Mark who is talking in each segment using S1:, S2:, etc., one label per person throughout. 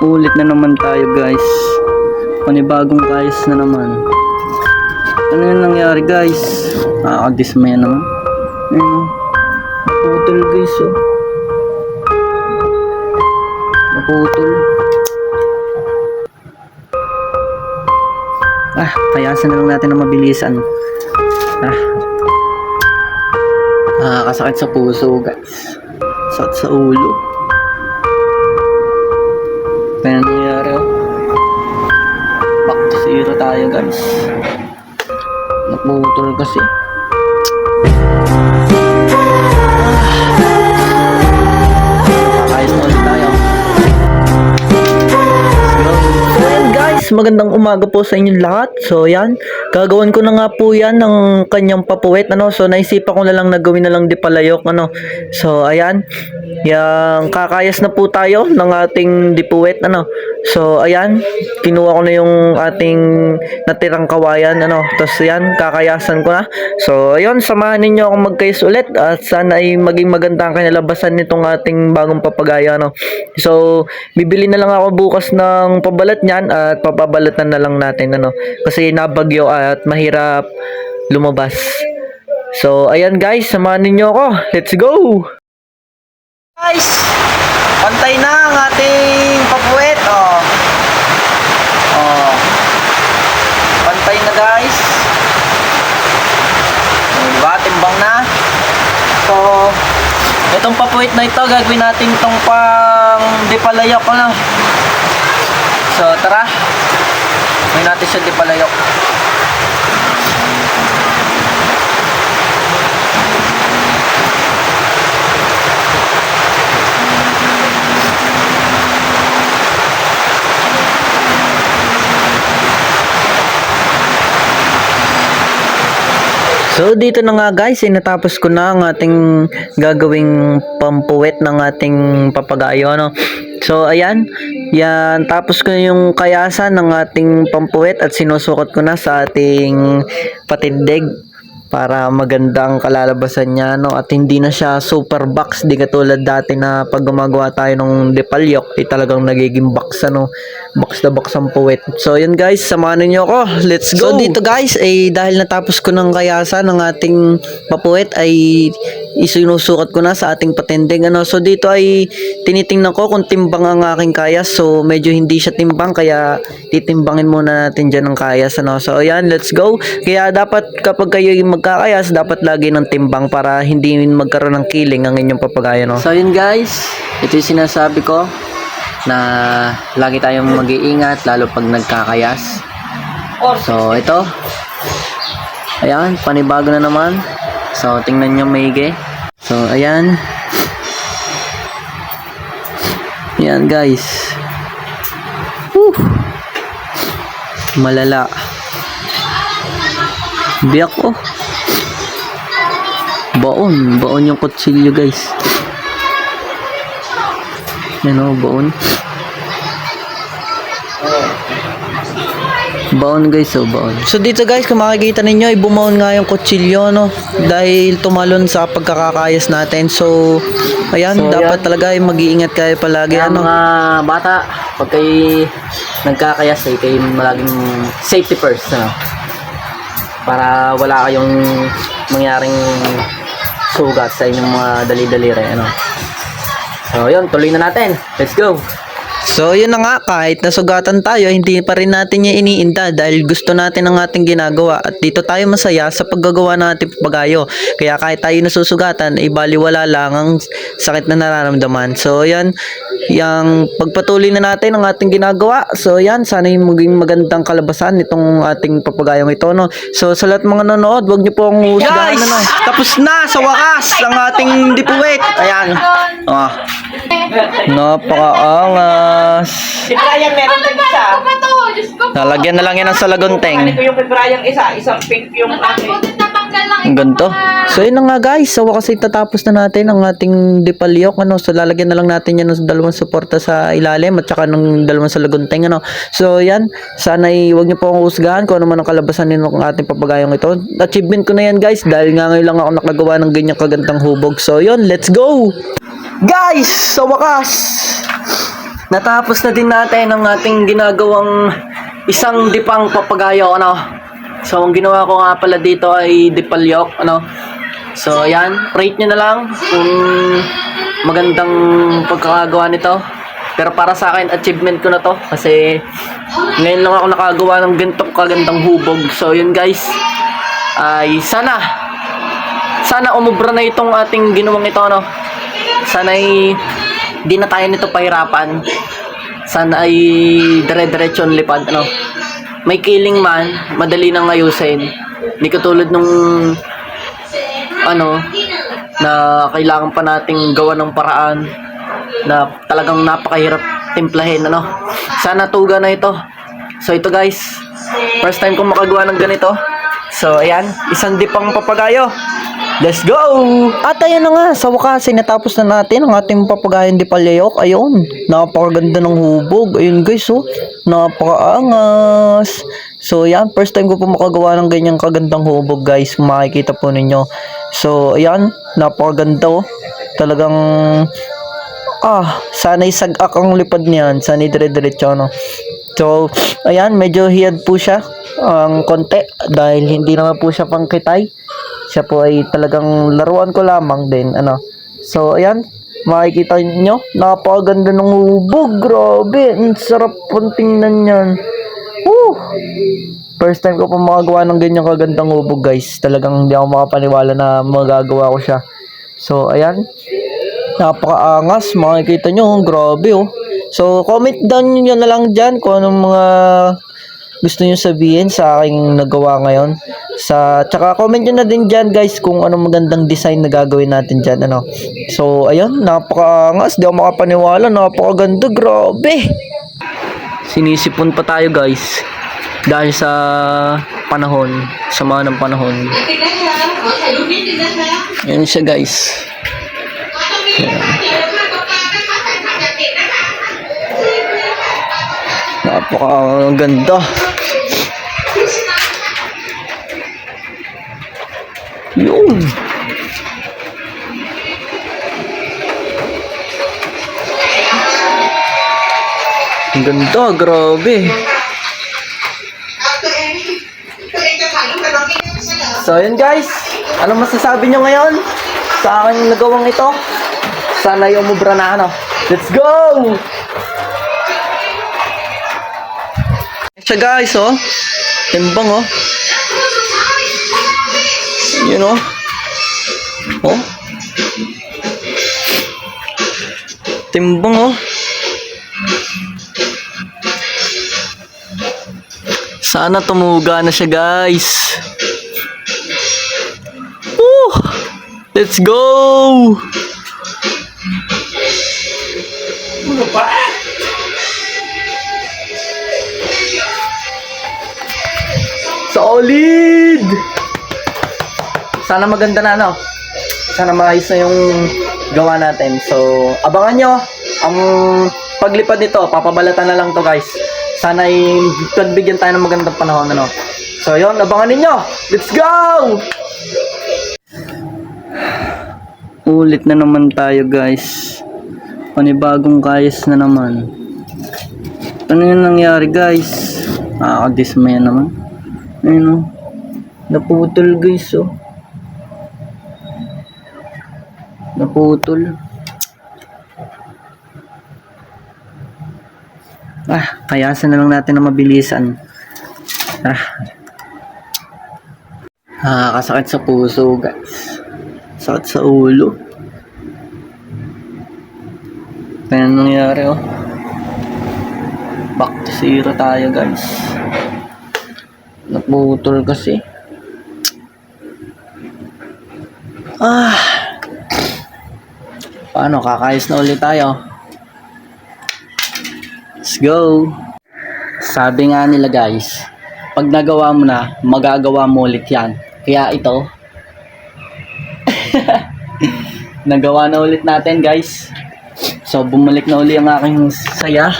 S1: Ulit na naman tayo guys. Panibagong kayas na naman. Ano yung nangyari guys? Nakakadismaya naman. Ayun. Naputol guys oh. Naputol. Kayasan na lang natin ng mabilisan. Nakakasakit sa puso guys. Sakit sa ulo. Kaya nangyari oh. Back to zero tayo guys. Naputol kasi. Ayos na ulit tayo. So yan guys, magandang umaga po sa inyong lahat. So yan, gagawin ko na nga po yan ng kanyang papuwet. So naisipan ko na lang na gawin na lang di palayok. So ayan, yung kakayas na po tayo ng ating dipuwet. So ayan, kinuha ko na yung ating natirang kawayan. Tapos yan, kakayasan ko na. So ayun, samahan ninyo akong magkayas ulit at sana ay maging maganda ang kinalabasan nitong ating bagong papagaya. So bibili na lang ako bukas ng pabalat niyan at papabalatan na lang natin. Kasi nabagyo at mahirap lumabas. So ayan guys, samahan ninyo ako. Let's go! Guys, pantay na ang ating papuwet. Pantay na guys. Diba? Timbang na. So, itong papuwet na ito, gagawin natin itong pang dipalayok. So, tara. Gawin natin siya dipalayok. So dito na nga guys, natapos ko na ang ating gagawing pampuwet ng ating papagayo. So ayan, yan, tapos ko yung kayasan ng ating pampuwet at sinusukat ko na sa ating patindig para magandang kalalabasan niya, at hindi na siya super box, di katulad dati na pag gumagawa tayo ng depalyok talagang nagiging box, box na box ang puwet. So yun guys, samahan niyo ako, let's go. So dito guys, dahil natapos ko ng kayasan ng ating papuwet ay isinusukat ko na sa ating patindig. So dito ay tinitingnan ko kung timbang ang aking kayas. So medyo hindi siya timbang, kaya titimbangin muna natin dyan ang kayas. So ayan, let's go. Kaya dapat kapag kayo magkakayas, dapat lagi ng timbang para hindi magkaroon ng kiling ang inyong papagaya. So yun guys, ito yung sinasabi ko na lagi tayong mag-iingat lalo pag nagkakayas. So ito, ayan, panibago na naman. So tingnan nyo maigi. So ayan, ayan guys. Malala. Biyak oh. Baon yung kutsilyo guys. Baon. Baon guys, baon. So dito guys, kung makikita ninyo, bumaon nga yung kutsilyo, dahil tumalon sa pagkakakayas natin. So ayan, so, dapat talaga ay mag-iingat kayo palagi. Mga bata, pag kayo nagkakayas ay kayo malaging safety first, para wala kayong mangyaring sugat sa inyong mga dali-daliri. So yun, tuloy na natin, let's go. So yun na nga, kahit nasugatan tayo, hindi pa rin natin yung iniinda dahil gusto natin ang ating ginagawa at dito tayo masaya sa paggagawa ng ating papagayo. Kaya kahit tayo nasusugatan, baliwala lang ang sakit na nararamdaman. So yan, yung pagpatuloy na natin ang ating ginagawa. So yan, sana yung maging magandang kalabasan itong ating papagayong ito. So sa lahat mga nanonood, huwag niyo pong husgahan. Tapos na sa wakas ang ating dipuwet. Ayan. Napakaangas.
S2: Si Brian meron din isa.
S1: Nalagyan na lang yan ng salagunteng.
S2: Ano ko yung kay Brian isa, isang pink yung akin.
S1: Ang ganito. So yun na nga guys, sa wakas tatapos na natin ang ating dipalyok. So lalagyan na lang natin yan ng dalawang suporta sa ilalim at saka ng dalawang salagunteng. So yan, sana huwag niyo po akong husgahan kung ano man ang kalabasan nito ng ating papagayong ito. Achievement ko na yan guys, dahil nga ngayon lang ako nakagawa ng ganyang kagandang hubog. So yun, let's go! Guys, sa wakas, natapos na din natin ang ating ginagawang isang dipang papagayo, ano. So, ang ginawa ko nga pala dito ay dipalyok, ano. So, ayan, rate nyo na lang kung magandang pagkakagawa nito. Pero para sa akin, achievement ko na to. Kasi, ngayon lang ako nakagawa ng ganitong kagandang hubog. So, yun guys, ay sana umubra na itong ating ginawang ito, ano. Sana ay di na tayo nito pahirapan. Sana ay dire-diretso ang lipad, ano. May killing man, madali nang ayusin. Hindi katulad nung ano na kailangan pa nating gawa ng paraan na talagang napakahirap timplahin, ano. Sana tuga na ito. So ito guys, first time kong makagawa ng ganito. So ayan, isang dipang papagayo. Let's go! At ayan na nga, sa wakas ay natapos na natin ang ating papagayong dipalyok. Ayun, napakaganda ng hubog. Ayun guys, oh, napakaangas. So ayan, first time ko po makagawa ng ganyang kagandang hubog guys. Makikita po ninyo. So ayan, napakaganda, oh. Talagang sana'y sagak ang lipad niyan. Sana'y dire-diretso, no. So ayan, medyo hiyad po siya ang konti dahil hindi naman po siya pangkitay. Siya po ay talagang laruan ko lamang din, ano. So ayan, makikita niyo, napakaganda ng hubog. Grabe, ang sarap pong tingnan yan. Woo! First time ko pa makagawa ng ganyang kagandang hubog guys. Talagang hindi ako makapaniwala na magagawa ko siya. So ayan, napakaangas, makikita nyo, grabe, oh. So comment down nyo na lang dyan kung anong mga gusto nyo sabihin sa aking nagawa ngayon. Tsaka comment nyo na din dyan guys kung anong magandang design na gagawin natin dyan, ano. So ayun, napakaangas, di ako makapaniwala, napakaganda, grabe. Sinisipon pa tayo guys dahil sa panahon, sama ng panahon. Ayan siya guys. Ayan. Napakaganda. Yun. Ang ganda, grabe. So yun guys, anong masasabi nyo ngayon sa aking nagawang ito? Sana yung umubra na, ano. Let's go! Siya guys, oh. Timbang, oh. Yun, oh. Oh. Timbang, oh. Sana tumuga na siya guys. Woo! Let's go! Solid! Sana maganda na, ano. Sana maayos na yung gawa natin. So, abangan nyo ang paglipad nito. Papabalatan na lang to guys. Sana ay pagbigyan tayo ng magandang panahon, ano. So, yun, abangan ninyo. Let's go! Ulit na naman tayo guys. Panibagong kayas na naman. Ano yung nangyari guys? Nakakadismaya naman. Ayun, oh. Naputol guys, oh. Naputol. Kayasan na lang natin na mabilisan. Kasakit sa puso guys. Sakit sa ulo. Kaya nangyari, oh. Back to zero tayo guys. Naputol kasi. Paano? Kakayos na ulit tayo. Let's go. Sabi nga nila guys, pag nagawa mo na, magagawa mo ulit yan. Kaya ito, nagawa na ulit natin guys. So bumalik na ulit ang aking saya.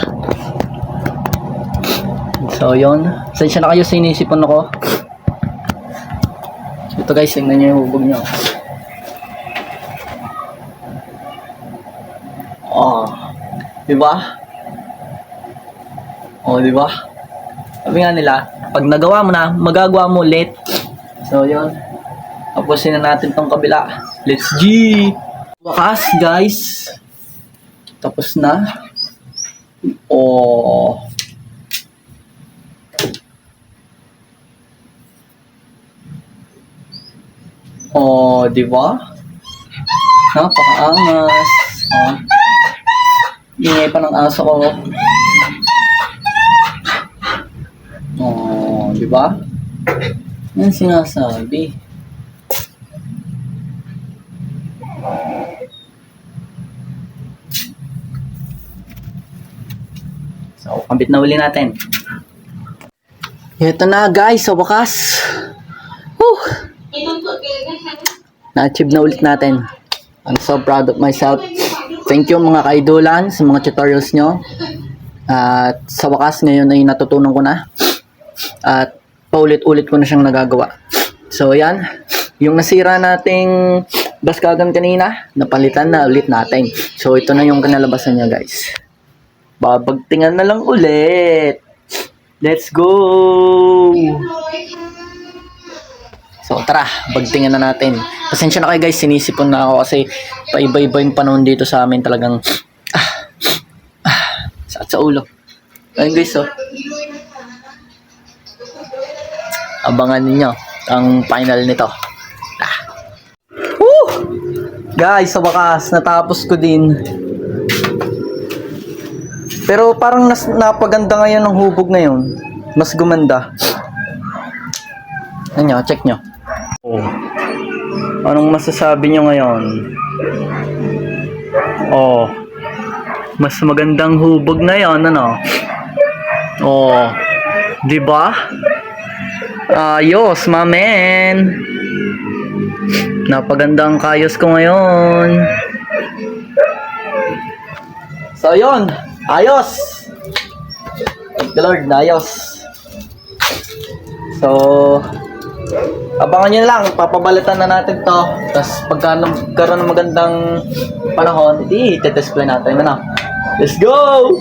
S1: So yun, sensya na kayo sa inisipon ako. So, ito guys, tingnan nyo yung hubog nyo. Oh, diba? O, di ba? Sabi nga nila, pag nagawa mo na, magagawa mo ulit. So, yun. Tapusin na natin tong kabila. Let's G! Wakas, guys. Tapos na. Oh. Oh, di ba? Napakaangas. Oh. Ingay pa ng aso ko. Oh, di ba? Yan sinasabi. So, kambit na uli natin. Ito na guys, sa wakas. Whew! Na-achieve na ulit natin. I'm so proud of myself. Thank you mga kaidolan sa mga tutorials nyo. At sa wakas ngayon ay natutunan ko na. At paulit-ulit ko na siyang nagagawa. So yan, yung nasira nating baskagan kanina, napalitan na ulit natin. So ito na yung kinalabasan niya guys. Babagtingan na lang ulit. Let's go! So tara, bagtingan na natin. Pasensya na kayo guys, sinisipon na ako kasi paiba-iba yung panahon dito sa amin talagang sakit sa ulo. Ayun guys, oh. Abangan niyo ang final nito. Woo! Guys, sa wakas, natapos ko din. Pero parang napaganda ngayon ng hubog ngayon. Mas gumanda. Ano, check nyo. Oh. Anong masasabi nyo ngayon? Oh. Mas magandang hubog ngayon, ano? Oh. Diba? Ayos, mamen. Napagandang kayos ko ngayon. So, yun. Ayos. Thank the Lord, ayos. So, abangan nyo lang, papabalitan na natin to. Tapos pagka nagkaroon ng magandang panahon, iti-test play natin. Ano? Let's go!